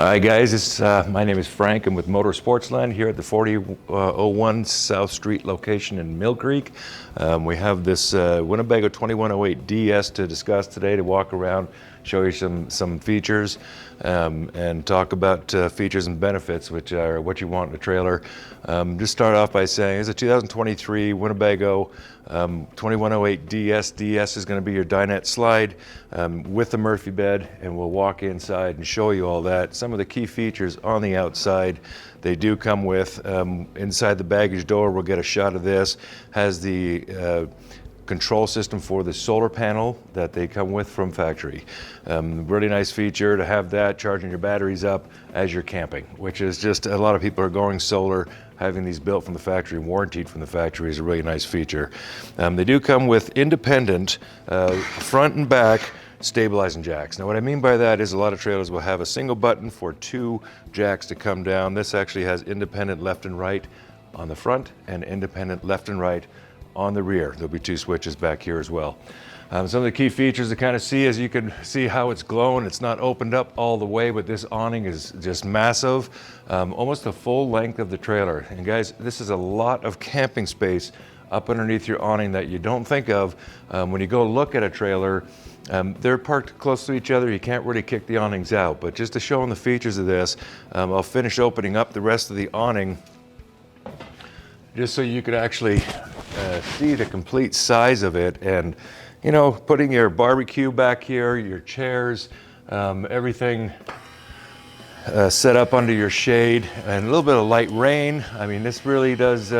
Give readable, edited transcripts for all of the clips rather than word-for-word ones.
All right, guys, my name is Frank. I'm with Sportsland here at the 4001 South Street location in Mill Creek. We have this Winnebago 2108 DS to discuss today, to walk around, show you some features, and talk about features and benefits, which are what you want in a trailer. Just start off by saying it's a 2023 Winnebago 2108 DS. DS is going to be your dinette slide with the Murphy bed, and we'll walk inside and show you all that. Some of the key features on the outside they do come with. Inside the baggage door, we'll get a shot of this. Has the control system for the solar panel that they come with from factory. Really nice feature to have that, charging your batteries up as you're camping, which is just, a lot of people are going solar. Having these built from the factory, warranted from the factory, is a really nice feature. They do come with independent front and back stabilizing jacks. Now what I mean by that is a lot of trailers will have a single button for two jacks to come down. This actually has independent left and right on the front and independent left and right on the rear. There'll be two switches back here as well. Some of the key features to kind of see, as you can see how it's glowing. It's not opened up all the way, but this awning is just massive, almost the full length of the trailer. And guys, this is a lot of camping space up underneath your awning that you don't think of when you go look at a trailer. They're parked close to each other. You can't really kick the awnings out, but just to show them the features of this, I'll finish opening up the rest of the awning just so you could actually see the complete size of it. And you know, putting your barbecue back here, your chairs, everything set up under your shade, and a little bit of light rain. I mean, this really does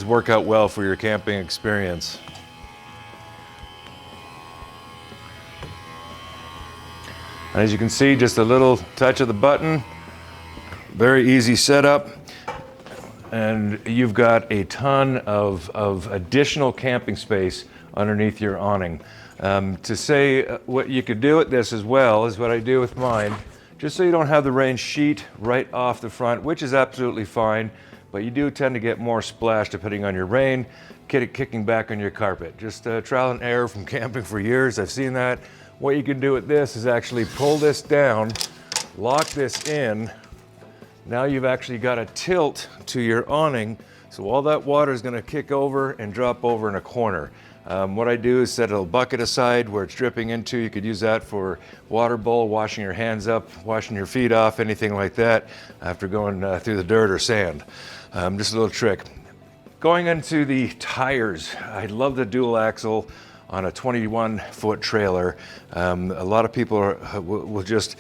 work out well for your camping experience. And as you can see, just a little touch of the button, very easy setup. And you've got a ton of additional camping space underneath your awning. To say what you could do with this as well is what I do with mine, just so you don't have the rain sheet right off the front, which is absolutely fine, but you do tend to get more splash depending on your rain, kicking back on your carpet. Just trial and error from camping for years, I've seen that. What you can do with this is actually pull this down, lock this in. Now you've actually got a tilt to your awning, so all that water is going to kick over and drop over in a corner. What I do is set a little bucket aside where it's dripping into. You could use that for water bowl, washing your hands up, washing your feet off, anything like that after going through the dirt or sand. Just a little trick. Going into the tires, I love the dual axle on a 21-foot trailer. A lot of people will just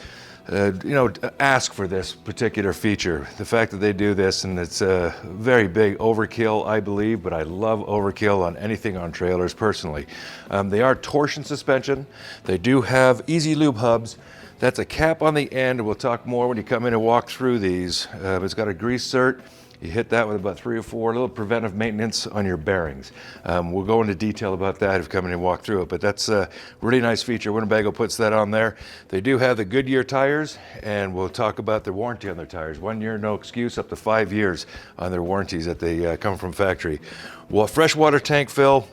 ask for this particular feature. The fact that they do this, and it's a very big overkill, I believe, but I love overkill on anything on trailers personally. They are torsion suspension. They do have easy lube hubs. That's a cap on the end, and we'll talk more when you come in and walk through these. It's got a grease cert. You hit that with about 3 or 4, a little preventive maintenance on your bearings. We'll go into detail about that if you come in and walk through it, but that's a really nice feature. Winnebago puts that on there. They do have the Goodyear tires, and we'll talk about the warranty on their tires. 1 year, no excuse, up to 5 years on their warranties that they come from factory. Well, freshwater tank fill.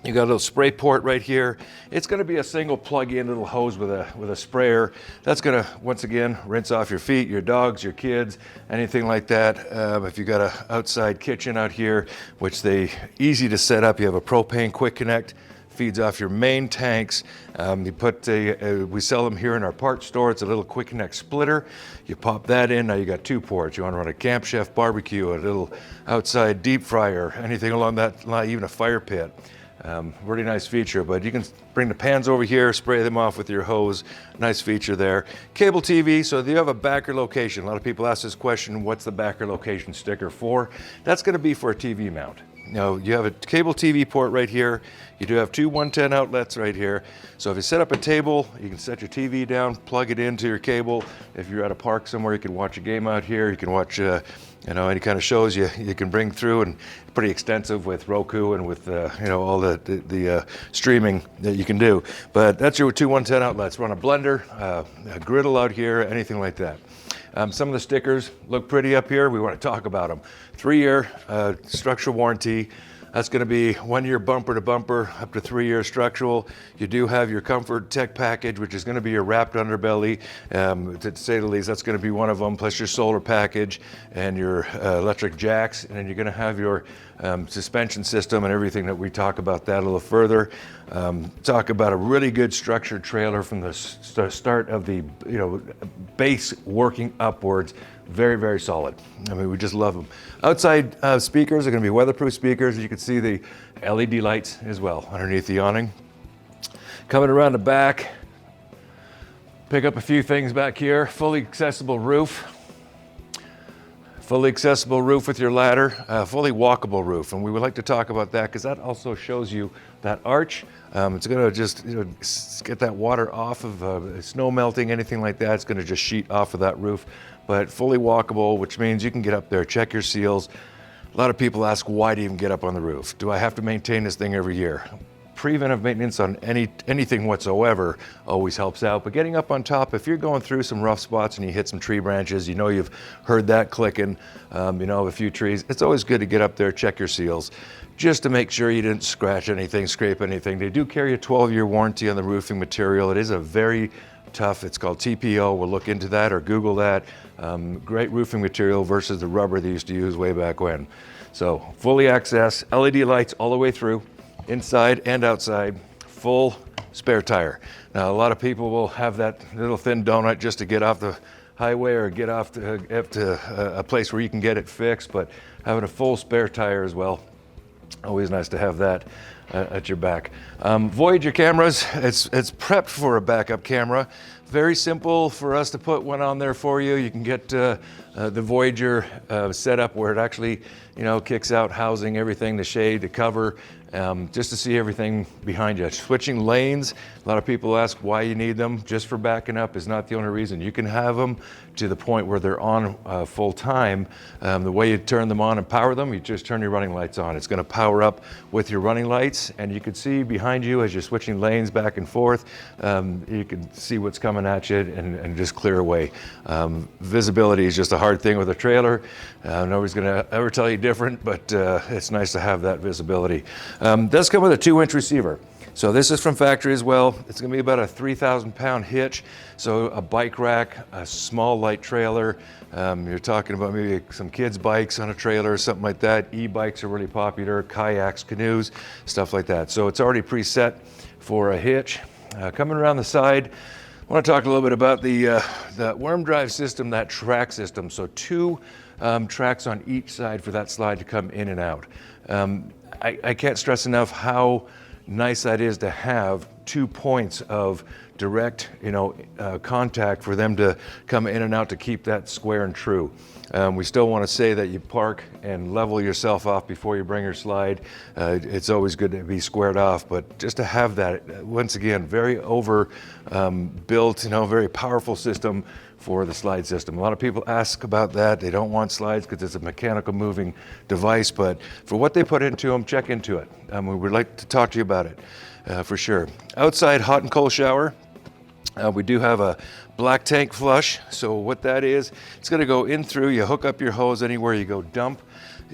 You got a little spray port right here. It's going to be a single plug-in little hose with a sprayer. That's going to, once again, rinse off your feet, your dogs, your kids, anything like that. If you got an outside kitchen out here, which they easy to set up, you have a propane quick connect, feeds off your main tanks. You put we sell them here in our parts store. It's a little quick connect splitter. You pop that in. Now you got 2 ports. You want to run a Camp Chef barbecue, a little outside deep fryer, anything along that line, even a fire pit. Really nice feature, but you can bring the pans over here, spray them off with your hose. Nice feature there. Cable TV, so if you have a backer location, a lot of people ask this question, what's the backer location sticker for? That's going to be for a TV mount. Now, you have a cable TV port right here. You do have 2 110 outlets right here. So if you set up a table, you can set your TV down, plug it into your cable. If you're at a park somewhere, you can watch a game out here. You can watch any kind of shows you can bring through, and pretty extensive with Roku and with all the streaming that you can do. But that's your 2 110 outlets. Run a blender, a griddle out here, anything like that. Some of the stickers look pretty up here. We want to talk about them. 3-year structural warranty. That's going to be 1 year bumper to bumper, up to 3 year structural. You do have your Comfort Tech package, which is going to be your wrapped underbelly. To say the least, that's going to be one of them, plus your solar package and your electric jacks. And then you're going to have your suspension system and everything that we talk about that a little further. Talk about a really good structured trailer from the start of the base working upwards. Very, very solid. I mean, we just love them. Outside speakers are going to be weatherproof speakers. You can see the LED lights as well underneath the awning. Coming around the back, pick up a few things back here. Fully accessible roof. Fully accessible roof with your ladder. Fully walkable roof. And we would like to talk about that because that also shows you that arch. It's going to just get that water off of snow melting, anything like that. It's going to just sheet off of that roof. But fully walkable, which means you can get up there, check your seals. A lot of people ask, why do you even get up on the roof? Do I have to maintain this thing every year? Preventive maintenance on anything whatsoever always helps out. But getting up on top, if you're going through some rough spots and you hit some tree branches, you've heard that clicking, a few trees, it's always good to get up there, check your seals, just to make sure you didn't scratch anything, scrape anything. They do carry a 12-year warranty on the roofing material. It is a very tough, it's called TPO. We'll look into that or Google that. Great roofing material versus the rubber they used to use way back when. So fully access, LED lights all the way through, inside and outside, full spare tire. Now a lot of people will have that little thin donut just to get off the highway or get off to a place where you can get it fixed, but having a full spare tire as well, always nice to have that at your back. Voyager cameras, it's prepped for a backup camera. Very simple for us to put one on there for you. You can get the Voyager set up where it actually, kicks out housing, everything, the shade, the cover, just to see everything behind you. Switching lanes, a lot of people ask why you need them. Just for backing up is not the only reason. You can have them to the point where they're on full time. The way you turn them on and power them, you just turn your running lights on. It's going to power up with your running lights, and you can see behind you as you're switching lanes back and forth, you can see what's coming at you and just clear away. Visibility is just a hard thing with a trailer. Nobody's going to ever tell you different, but it's nice to have that visibility. Does come with a 2-inch receiver. So this is from factory as well. It's going to be about a 3,000-pound hitch. So a bike rack, a small light trailer. You're talking about maybe some kids' bikes on a trailer or something like that. E-bikes are really popular, kayaks, canoes, stuff like that. So it's already preset for a hitch. Coming around the side, I want to talk a little bit about the worm drive system, that track system. So 2 tracks on each side for that slide to come in and out. I can't stress enough how nice that is to have 2 points of direct, contact for them to come in and out to keep that square and true. We still want to say that you park and level yourself off before you bring your slide. It's always good to be squared off, but just to have that, once again, very built, very powerful system for the slide system. A lot of people ask about that. They don't want slides because it's a mechanical moving device, but for what they put into them, check into it. We would like to talk to you about it for sure. Outside hot and cold shower. We do have a black tank flush. So what that is, it's going to go in through, you hook up your hose anywhere you go dump.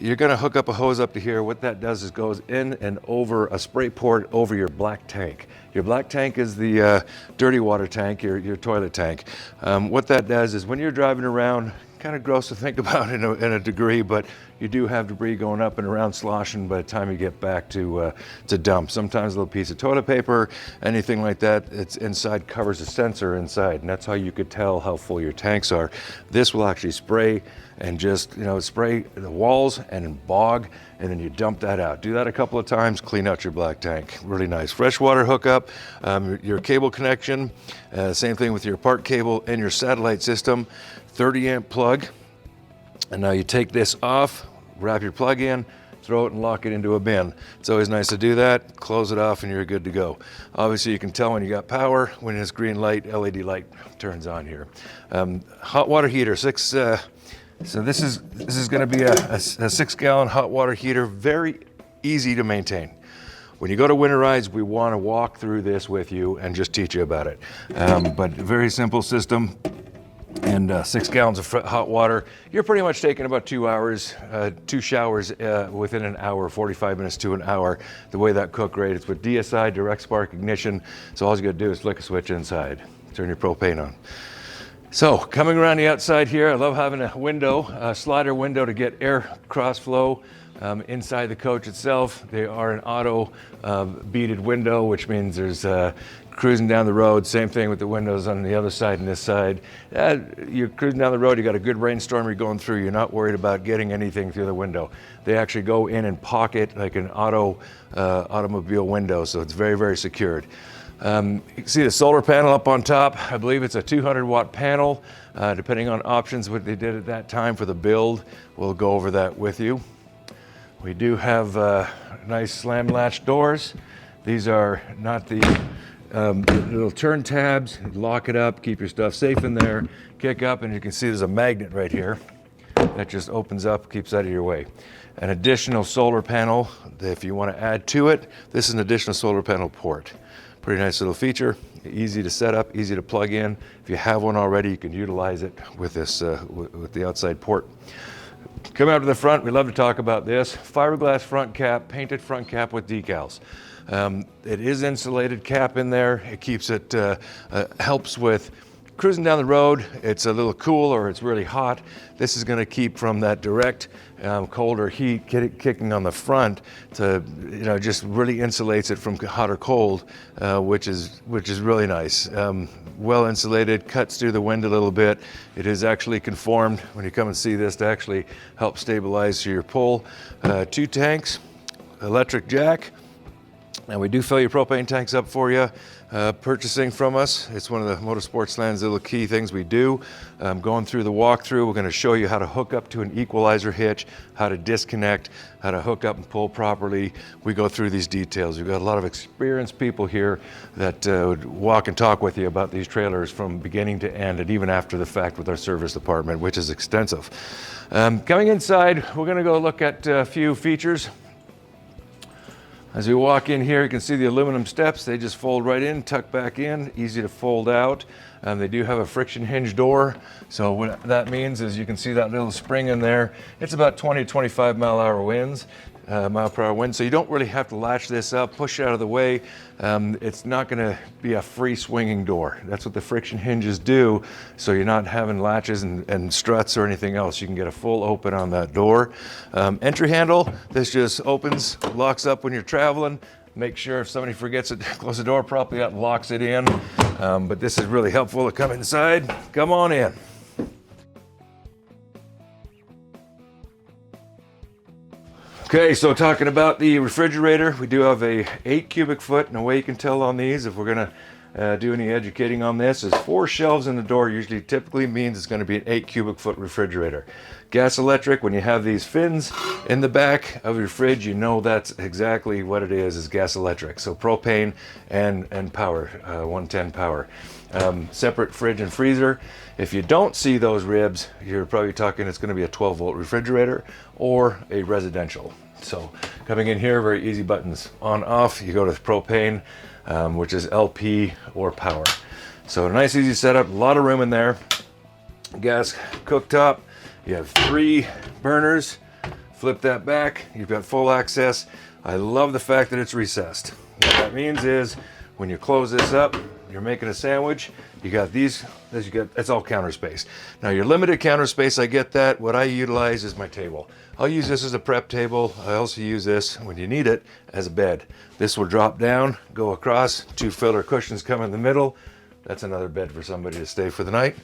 You're going to hook up a hose up to here. What that does is goes in and over a spray port over your black tank. Your black tank is the dirty water tank, your toilet tank. What that does is when you're driving around, kind of gross to think about in a degree, but you do have debris going up and around sloshing by the time you get back to dump. Sometimes a little piece of toilet paper, anything like that, it's inside covers a sensor inside, and that's how you could tell how full your tanks are. This will actually spray and just spray the walls and bog, and then you dump that out. Do that a couple of times, clean out your black tank. Really nice. Freshwater hookup, your cable connection, same thing with your park cable and your satellite system. 30 amp plug, and now you take this off, wrap your plug in, throw it and lock it into a bin. It's always nice to do that, close it off and you're good to go. Obviously you can tell when you got power when this green light, LED light turns on here. Hot water heater, so this is going to be a 6-gallon hot water heater, very easy to maintain. When you go to winter rides, we want to walk through this with you and just teach you about it. But very simple system. and 6 gallons of hot water. You're pretty much taking about 2 hours, 2 showers within an hour, 45 minutes to an hour. The way that cook rate, it's with DSI, direct spark ignition. So all you gotta do is flick a switch inside, turn your propane on. So coming around the outside here, I love having a window, a slider window to get air cross flow inside the coach itself. They are an auto beaded window, which means there's cruising down the road. Same thing with the windows on the other side and this side. You're cruising down the road, you got a good rainstorm you're going through, you're not worried about getting anything through the window. They actually go in and pocket like an automobile window, so it's very, very secured. You can see the solar panel up on top. I believe it's a 200 watt panel, depending on options, what they did at that time for the build. We'll go over that with you. We do have nice slam latch doors. These are not the little turn tabs. Lock it up, keep your stuff safe in there, kick up, and you can see there's a magnet right here that just opens up, keeps out of your way. An additional solar panel, if you want to add to it, this is an additional solar panel port. Pretty nice little feature, easy to set up, easy to plug in. If you have one already, you can utilize it with this, with the outside port. Come out to the front, we love to talk about this. Fiberglass front cap, painted front cap with decals. It is insulated cap in there. It keeps it, helps with cruising down the road. It's a little cool or it's really hot. This is gonna keep from that direct cold or heat kicking on the front to, just really insulates it from hot or cold, which is really nice. Well insulated, cuts through the wind a little bit. It is actually conformed when you come and see this to actually help stabilize your pull. 2 tanks, electric jack. And we do fill your propane tanks up for you, purchasing from us. It's one of the Sportsland's little key things we do. Going through the walkthrough, we're gonna show you how to hook up to an equalizer hitch, how to disconnect, how to hook up and pull properly. We go through these details. We've got a lot of experienced people here that would walk and talk with you about these trailers from beginning to end and even after the fact with our service department, which is extensive. Coming inside, we're gonna go look at a few features. As we walk in here, you can see the aluminum steps. They just fold right in, tuck back in, easy to fold out. They do have a friction hinge door. So what that means is you can see that little spring in there. It's about 20 to 25 mile per hour wind. So you don't really have to latch this up, push it out of the way. It's not gonna be a free swinging door. That's what the friction hinges do. So you're not having latches and struts or anything else. You can get a full open on that door. Entry handle, this just opens, locks up when you're traveling. Make sure if somebody forgets it, close the door properly, that locks it in. But this is really helpful to come inside. Come on in. Okay, so talking about the refrigerator, we do have a 8 cubic foot, and the way you can tell on these, if we're gonna do any educating on this, is 4 shelves in the door usually typically means it's gonna be an 8 cubic foot refrigerator. Gas electric, when you have these fins in the back of your fridge, you know that's exactly what it is gas electric. So propane and power, 110 power. Separate fridge and freezer. If you don't see those ribs, you're probably talking it's going to be a 12 volt refrigerator or a residential. So coming in here, very easy buttons. On, off, you go to propane, which is LP or power. So a nice easy setup, a lot of room in there. Gas cooktop, you have 3 burners. Flip that back, you've got full access. I love the fact that it's recessed. What that means is when you close this up, you're making a sandwich, you got these, that's all counter space. Now your limited counter space, I get that. What I utilize is my table. I'll use this as a prep table. I also use this when you need it as a bed. This will drop down, go across, 2 filler cushions come in the middle. That's another bed for somebody to stay for the night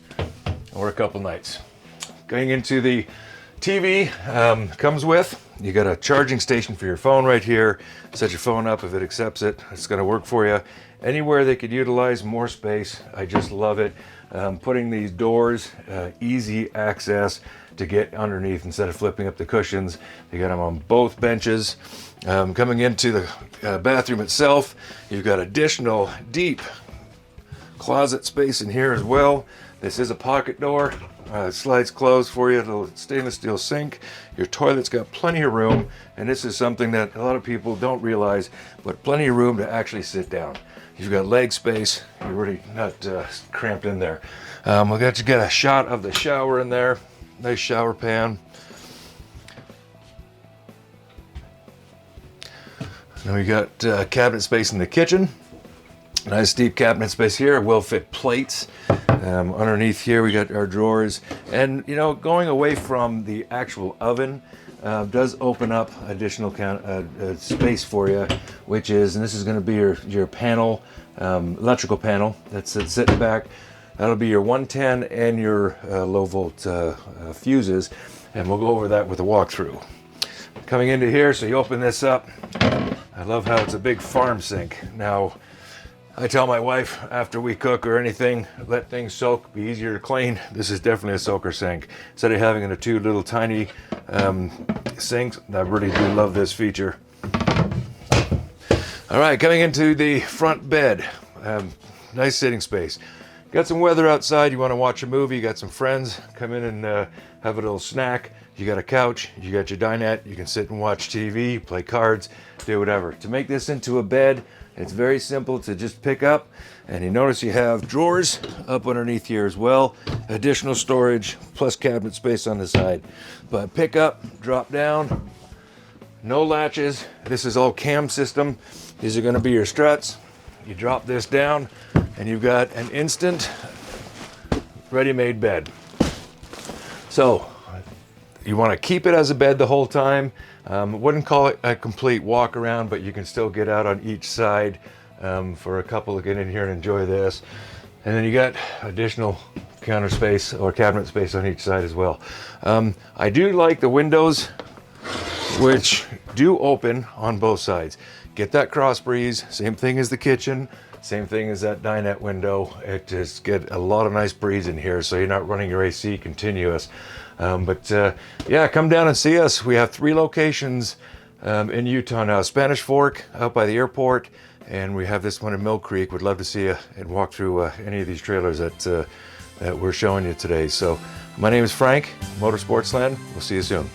or a couple nights. Going into the TV, comes with, you got a charging station for your phone right here. Set your phone up, if it accepts it, it's gonna work for you. Anywhere they could utilize more space, I just love it. Putting these doors, easy access to get underneath instead of flipping up the cushions. They got them on both benches. Coming into the bathroom itself, you've got additional deep closet space in here as well. This is a pocket door. Slides closed for you, little stainless steel sink. Your toilet's got plenty of room, and this is something that a lot of people don't realize, but plenty of room to actually sit down. You've got leg space. You're really not cramped in there. We'll get a shot of the shower in there. Nice shower pan. Then we got cabinet space in the kitchen. Nice deep cabinet space here, well-fit plates. Underneath here we got our drawers. And you know, going away from the actual oven does open up additional space for you, which is, and this is going to be your panel, electrical panel that's sitting back. That'll be your 110 and your low volt fuses, and we'll go over that with a walkthrough. Coming into here, so you open this up. I love how it's a big farm sink. Now, I tell my wife after we cook or anything, let things soak, be easier to clean. This is definitely a soaker sink. Instead of having the two little tiny sinks, I really do love this feature. All right, coming into the front bed. Nice sitting space. Got some weather outside, you want to watch a movie, you got some friends, come in and have a little snack. You got a couch, you got your dinette, you can sit and watch TV, play cards, do whatever. To make this into a bed, it's very simple to just pick up, and you notice you have drawers up underneath here as well, additional storage plus cabinet space on the side. But pick up, drop down, no latches. This is all cam system. These are going to be your struts. You drop this down and you've got an instant ready-made bed. So you want to keep it as a bed the whole time. Wouldn't call it a complete walk around, but you can still get out on each side for a couple to get in here and enjoy this. And then you got additional counter space or cabinet space on each side as well. I do like the windows, which do open on both sides. Get that cross breeze, same thing as the kitchen, same thing as that dinette window. It just get a lot of nice breeze in here, so you're not running your AC continuous. Yeah, come down and see us. We have 3 locations in Utah now. Spanish Fork out by the airport, and we have this one in Mill Creek. Would love to see you and walk through any of these trailers that we're showing you today. So my name is Frank, Sportsland. We'll see you soon.